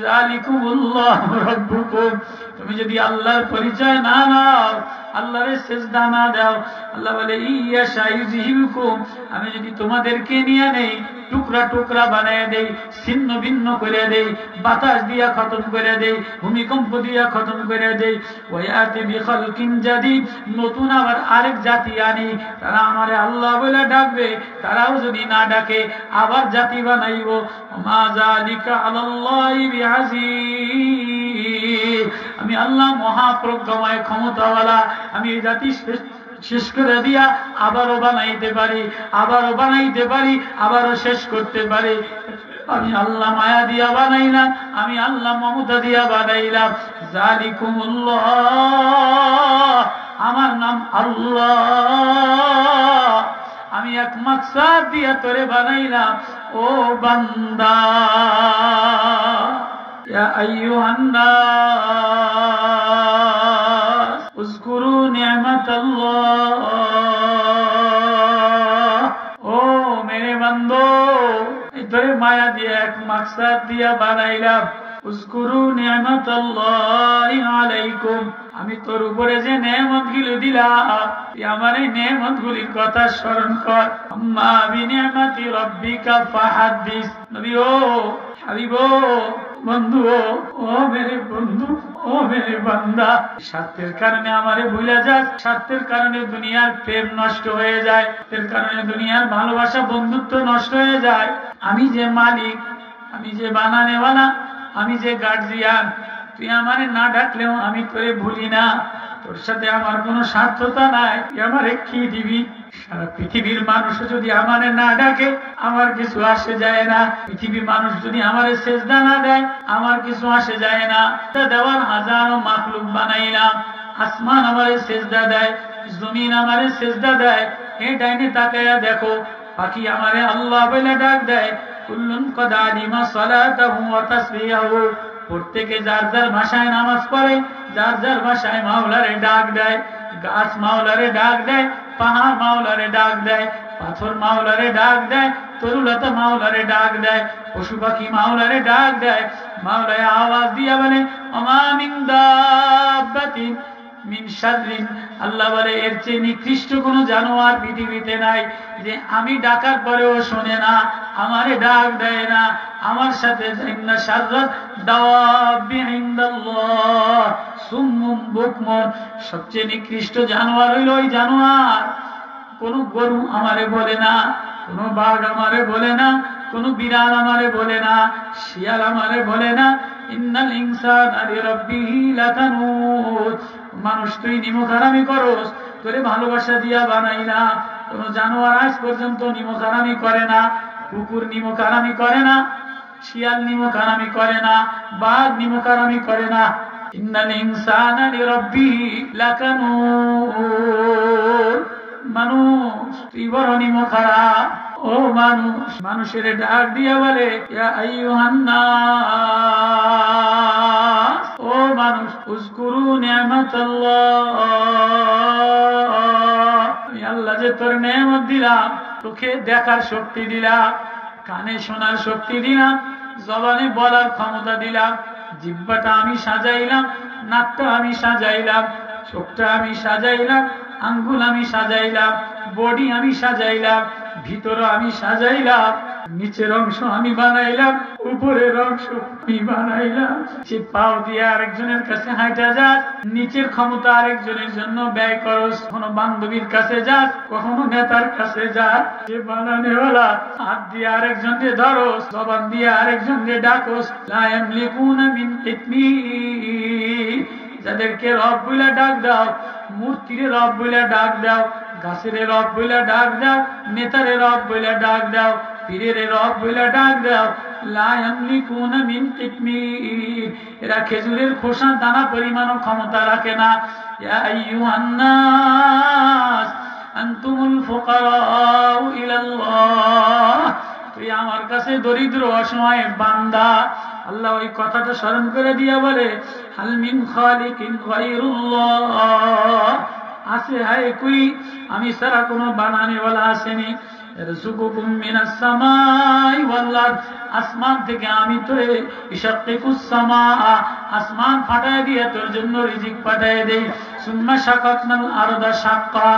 যালিকুমুল্লাহু রাব্বুকুম, তুমি যদি আল্লাহর পরিচয় না নাও, আল্লাহরে সিজদা না দাও, আল্লাহ বলে ইয়াশা ইউযহিবকুম, আমি যদি তোমাদেরকে নিয়ে নেই, টুকরা টুকরা বানায় দেই, ছিন্ন ভিন্ন করে দেই, বাতাস দিয়া খতম করে দেই, ভূমিকম্প দিয়া খতম করে দেই, ওয়ায়াতি বিখালকিন জাদীদ, নতুন আবার আরেক জাতি আনি, তারা আমারে আল্লাহ বলে ডাকবে, তারাও যদি না ডাকে আবার জাতি বানাইব। মা যালিকা আলাল্লাহি বিআযীজ, আমি আল্লাহ মহাপ্রজ্ঞাময় ক্ষমতাওয়ালা, আমি এই জাতি শেষ করে দিয়া আবারও বানাইতে পারি, আবারও বানাইতে পারি, আবারও শেষ করতে পারি। আমি আল্লাহ মায়া দিয়া বানাইলাম, আমি আল্লাহ মমতা দিয়া বানাইলাম। যালিকুমুল্লাহ, আমার নাম আল্লাহ, আমি এক মাকসাদ দিয়া তোরে বানাইলাম ও বান্দা। ইয়া আইয়ুহান নাস উযকুরু নি'মাতাল্লাহ, ও মেরে বান্দো, তোরে মায়া দিয়ে এক মাকসাদ দিয়া বানাইলাম। উযকুরু নি'মাতাল্লাহি আলাইকুম, আমি তোর উপরে যে নেয়ামতগুলো দিলাম, তুই আমার এই নেয়ামতগুলির কথা স্মরণ কর। আম্মা বিনি'মাতি রাব্বিকা ফাহাদ্দিস, নবী ও হাবিব ও বন্ধু, ও মেরে বন্ধু, ও মেরে বান্দা, স্বার্থের কারণে আমারে ভুলে যাস, স্বার্থের কারণে দুনিয়ার প্রেম নষ্ট হয়ে যায়, স্বার্থের কারণে দুনিয়ার ভালোবাসা বন্ধুত্ব নষ্ট হয়ে যায়। আমি যে মালিক, আমি যে বানানেওয়ালা, আমি যে গার্জিয়ান, তুই আমারে না ডাকলেও আমি তোরে ভুলি না, তোর সাথে আমার কোনো স্বার্থতা নাই, তুই আমারে কি দিবি? সারা পৃথিবীর মানুষ যদি আমারে না ডাকে আমার কিছু আসে যায় না, পৃথিবীর মানুষ যদি আমারে সেজদা না দেয় আমার কিছু আসে যায় না। দেওয়ার হাজারো মাখলুক বানাইলাম, আসমান আমারে সেজদা দেয়, জমিন আমারে সেজদা দেয়, এই ডাইনে তাকায়া দেখো, পাখি আমারে আল্লাহ বলে ডাক দেয়। কুল্লুন কদ আলিমা সালাতাহু ওয়া তাসবিহাহু, প্রত্যেকে যার যার ভাষায় নামাজ পড়ে, যার যার ভাষায় মাওলারে ডাক দেয়। গাছ মাওলারে ডাক দেয়, পাহাড় মাওলারে ডাক দেয়, পাথর মাওলারে ডাক দেয়, তরুলতা মাওলারে ডাক দেয়, পশু পাখি মাওলারে ডাক দেয়। মাওলায় আওয়াজ দিয়া বলে ওমা মিন দাব্বাতিন মিন শাররিন, আল্লাহ বলে এর চেয়ে নিকৃষ্ট কোনো জানোয়ার পৃথিবীতে নাই যে আমি ডাকার পরেও শোনে না, আমারে ডাক দেয় না। আমার সাথে ইন্না শাররাত দাওয়াবি ইনদাল্লাহ সুম্মুম বুকমুন, সবচেয়ে নিকৃষ্ট জানোয়ার হইল ওই জানোয়ার, কোন গরু আমারে বলে না, কোন বাঘ আমারে বলে না, কোন বিড়াল আমারে বলে না, শিয়াল আমারে বলে না। ইন্নাল ইনসানা লিরাব্বিহি লাকানুদ, মানুষ তুই নিমুখারামি করস, তোরে ভালোবাসা দিয়া বানাইলা। কোন জানোয়ার আজ পর্যন্ত নিমুখারামি করে না, কুকুর নিমুখারামি করে না, শিয়াল নিমুখারামি করে না, বাঘ নিমুখারামি করে না। ইন্নাল ইনসানা লিরাব্বিহি লাকানুদ, মানুষ তুই বড় নিমুখারাম। ও মানুষ, মানুষের ডাক দিয়া বলে ইয়া আইয়ুহান নাস, ও মানুষ উযকুরু নি'মাতাল্লাহ, আমি আল্লাহ যে তোর নেয়ামত দিলাম, চোখে দেখার শক্তি দিলাম, কানে শোনার শক্তি দিলাম, জবানে বলার ক্ষমতা দিলাম, জিহ্বাটা আমি সাজাইলাম, নাকটা আমি সাজাইলাম, চোখটা আমি সাজাইলাম, আঙ্গুল আমি সাজাইলাম, বডি আমি সাজাইলাম, ভিতর আমি সাজাইলাম, নিচের অংশ আমি বানাইলাম, উপরের অংশ আমি বানাইলাম। যে পাও দিয়ে আরেকজনের কাছে হাঁটা যাস, নিচের ক্ষমতা আরেকজনের জন্য ব্যয় করস, কখনো বান্ধবীর কাছে যাস, কখনো নেতার কাছে যাস, যে বানানেওয়ালা হাত দিয়ে আরেকজনকে ধরস, জবান দিয়ে আরেকজনকে ডাকস। লা ইয়ামলিকুনা মিন কিতমির, যাদেরকে রব বলে ডাক দাও, মূর্তির রব বলে ডাক দাও, গাছের রব বলে ডাক দাও, নেতারে রব বলে ডাক দাও, পীরের রব বলে ডাক দাও, লা ইয়ামলিকুনা মিন কিতমির, এরা খেজুরের খোসা দানা পরিমাণ ক্ষমতা রাখে না। ইয়া আইয়ুহান নাস আনতুমুল ফুকারাউ ইলাল্লাহ, তুই আমার কাছে দরিদ্র অসহায় বান্দা। আল্লাহ ওই কথাটা স্মরণ করে দিয়া বলে হাল মিন খালিকিন গায়রুল্লাহ, আছে হায় কুই, আমি ছাড়া কোনো বানানেওয়ালা আসেনি। ইয়ারযুকুকুম মিনাস সামাই ওয়াল আরদ, আসমান থেকে আমি তোরে ইশাক্কিকুস সামা, আসমান ফাটায় দিয়ে তোর জন্য রিজিক পাঠায় দেই। সুম্মা শাকাকনাল আরদা শাক্কা,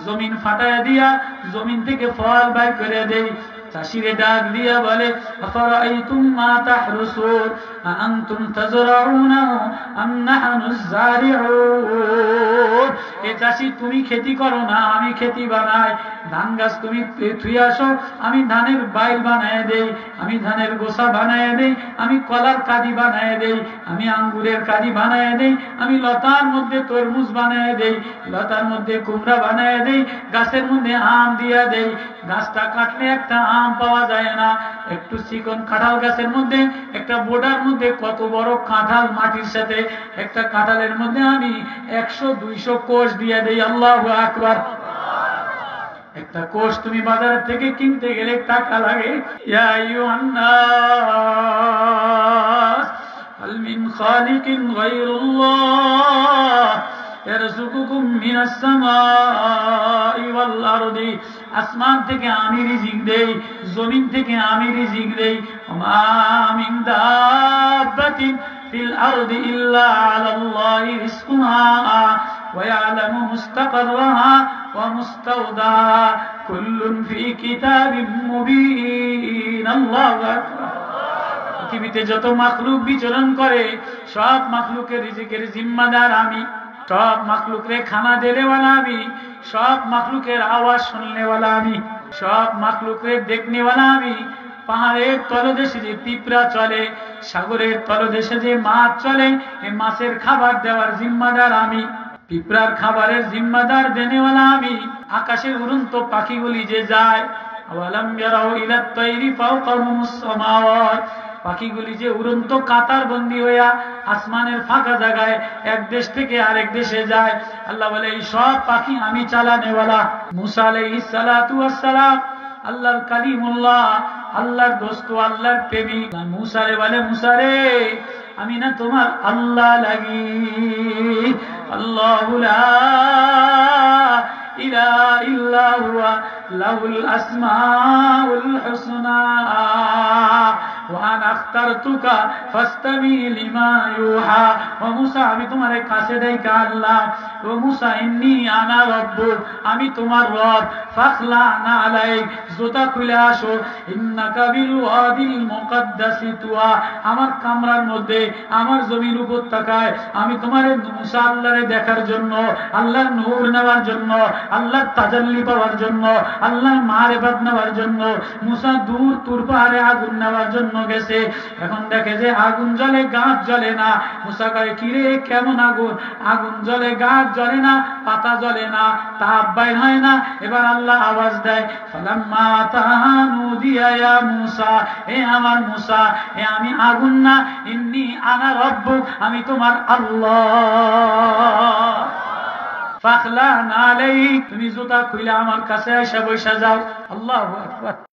জমিন ফাটায় দিয়া জমিন থেকে ফল বাইর করে দেই। চাষিরে ডাক দিয়া বলে আফারাআইতুম মা তাহরুসুন আনতুম তাজরাউনাহু আম নাহনুজ জারিউন, এ চাষি তুমি খেতি করো না, আমি খেতি বানাই। ধান গাছ তুমি থুই আসো, আমি ধানের বাইল বানায় দেই, আমি ধানের গোসা বানায় দেই, আমি কলার কাদি বানায় দেই, আমি আঙ্গুরের কাদি বানায় দেই, আমি লতার মধ্যে তরমুজ বানায় দেই, লতার মধ্যে কুমড়া বানায় দেই, গাছের মধ্যে আম দিয়া দেই। গাছটা কাটলে একটা আম পাওয়া যায় না, একটু চিকন কাঁঠাল গাছের মধ্যে একটা বোটার মধ্যে কত বড় কাঁঠাল মাটির সাথে, একটা কাঁঠালের মধ্যে আমি 100-200 কোষ দিয়ে দেই। আল্লাহু আকবার। একটা কোষ তুমি বাজার থেকে কিনতে গেলে টাকা লাগে। ইয়া আইয়ুহান নাস হাল মিন খালিকিন গায়রুল্লাহ ইয়ারযুকুকুম মিনাস সামাই ওয়াল আরদি, আসমান থেকে আমি রিজিক দেই, জমিন থেকে আমি রিজিক দেই। ওমা মিন দাব্বাতিন ফিল আরদি ইল্লা আলাল্লাহি রিজকুহা ওয়া ইয়ালামু মুস্তাকাররাহা ওয়া মুস্তাওদাহা কুল্লুন ফি কিতাবিম মুবিন। আল্লাহু আকবার। পৃথিবীতে যত মাখলুক বিচরণ করে সব মাখলুকের রিজিকের জিম্মাদার আমি, সব মাখলুকরে খানা দেনেওয়ালা আমি, সব মাখলুকের আওয়াজ শুননেওয়ালা আমি, সব মাখলুকরে দেখনেওয়ালা আমি। পাহাড়ের তলদেশে যে পিঁপড়া চলে, সাগরের তলদেশে যে মাছ চলে, এই মাছের খাবার দেওয়ার জিম্মাদার আমি, পিঁপড়ার খাবারের জিম্মাদার দেনেওয়ালা আমি। আকাশের উড়ন্ত পাখিগুলি যে যায়, আওয়ালাম ইয়ারাউ ইলাত তাইরি ফাওকাহুমুস সামাওয়াত, পাখিগুলি যে উড়ন্ত কাতার বন্দী হইয়া আসমানের ফাঁকা জায়গায় এক দেশ থেকে আরেক দেশে যায়, আল্লাহ বলে এই সব পাখি আমি চালানেওয়ালা। মুসা আলাইহিস সালাতু ওয়াস সালাম আল্লাহর কালিমুল্লাহ, আল্লাহর দোস্ত, আল্লাহর প্রেমিক। মুসা রে বলে, মুসা রে আমি না তোমার আল্লাহ লাগি। আল্লাহু লা ইলাহা ইল্লা হুয়া লাহুল আসমাউল হুসনা ওয়া আনা আখতারতুকা ফাসতামি লিমা ইউহা। ও মুসা আমি তোমার কাছে ডাইকা আল্লাহ, ও মুসা ইন্নী আনা রব্বুক, আমি তোমার রব। ফাখলা'না আলাইক, জুতা খুলে আসো। ইন্নাকা বিল ওয়াদিল মুকাদ্দাসি তুয়া, আমার কামরার মধ্যে, আমার জমির উপত্যকায় আমি তোমার মুসা আল্লাহরে দেখার জন্য, আল্লাহর নূর নেওয়ার জন্য, আল্লাহর তাজাল্লি পাওয়ার জন্য, আল্লাহর মারিফাত নেওয়ার জন্য মুসা দূর তুর পাহাড়ে আগুন নেওয়ার জন্য গেছে। এখন দেখে যে আগুন জ্বলে, গাছ জ্বলে না। মুসা কয় কিরে কেমন আগুন? আগুন জ্বলে, গাছ জ্বলে না, পাতা জ্বলে না, তাপ বাইর হয় না। এবার আল্লাহ আওয়াজ দেয়, ফালাম্মা তাহানু দিয়া ইয়া মুসা, এ আমার মুসা, এ আমি আগুন না, ইন্নী আনা রব্বুক, আমি তোমার আল্লাহ। ফাখলা'না আলাইক, তুমি জুতা খুলে আমার কাছে এসে বসে যাও। আল্লাহু আকবার।